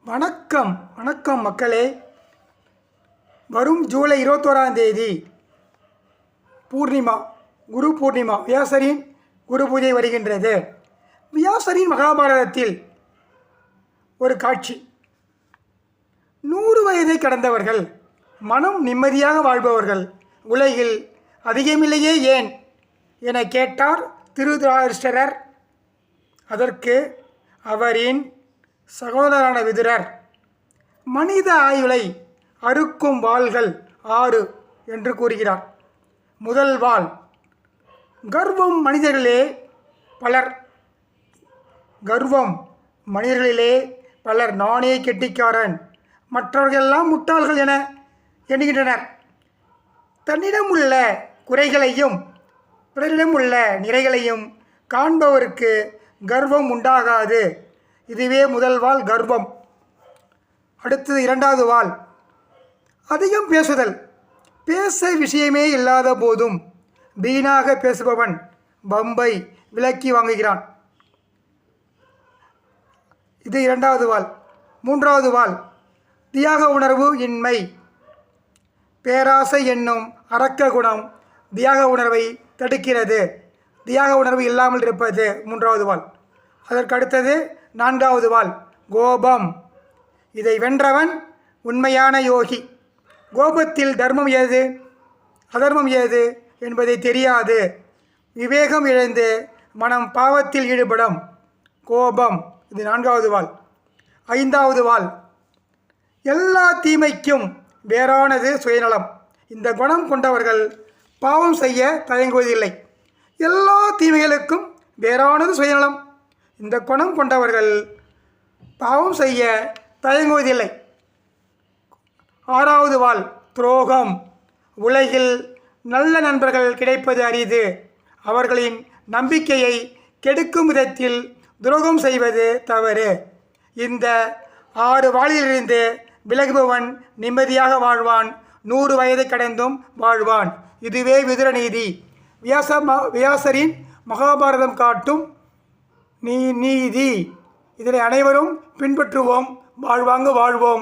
வணக்கம் வணக்கம் மக்களே. வரும் ஜூலை 21ஆம் தேதி பூர்ணிமா, குரு பூர்ணிமா, வியாசரின் குரு பூஜை வருகின்றது. வியாசரின் மகாபாரதத்தில் ஒரு காட்சி. 100 வயதை கடந்தவர்கள், மனம் நிம்மதியாக வாழ்பவர்கள் உலகில் அதிகமில்லையே ஏன் என கேட்டார் திருதராஷ்டிரர். அதற்கு அவரின் சகோதரரான விதுரர், மனித ஆயுளை அறுக்கும் வாள்கள் 6 என்று கூறுகிறார். முதல் வாள், கர்வம் மனிதர்களிலே பலர் நானே கெட்டிக்காரன், மற்றவர்களெல்லாம் முட்டாள்கள் என எண்ணுகின்றனர். தன்னிடம் உள்ள குறைகளையும் பிறரிடம் உள்ள நிறைகளையும் காண்பவருக்கு கர்வம் உண்டாகாது. இதுவே முதல் வாள், கர்வம். அடுத்தது 2வது வாள், அதிகம் பேசுதல். பேச விஷயமே இல்லாத போதும் வீணாக பேசுபவன் பம்பை விலக்கி வாங்குகிறான். இது 2வது வாள். 3வது வாள், தியாக உணர்வு இன்மை. பேராசை என்னும் அரக்க குணம் தியாக உணர்வை தடுக்கிறது. தியாக உணர்வு இல்லாமல் இருப்பது 3வது வாள். அதற்கு அடுத்தது 4வது வாள், கோபம். இதை வென்றவன் உண்மையான யோகி. கோபத்தில் தர்மம் ஏது அதர்மம் ஏது என்பதை தெரியாது. விவேகம் இழந்து மனம் பாவத்தில் ஈடுபடும். கோபம். இது 4வது வாள். 5வது வாள், எல்லா தீமைக்கும் வேறானது சுயநலம். இந்த குணம் கொண்டவர்கள் பாவம் செய்ய தயங்குவதில்லை. எல்லா தீமைகளுக்கும் வேறானது சுயநலம். இந்த குணம் கொண்டவர்கள் பாவம் செய்ய தயங்குவதில்லை. 6வது வாள், துரோகம். உலகில் நல்ல நண்பர்கள் கிடைப்பது அரிது. அவர்களின் நம்பிக்கையை கெடுக்கும் விதத்தில் துரோகம் செய்வது தவறு. இந்த 6 வாளிலிருந்து விலகுபவன் நிம்மதியாக வாழ்வான், 100 வயதை கடந்தும் வாழ்வான். இதுவே விதுர நீதி. வியாசரின் மகாபாரதம் காட்டும் நீதி. இதனை அனைவரும் பின்பற்றுவோம். வாழ்வாங்கு வாழ்வோம்.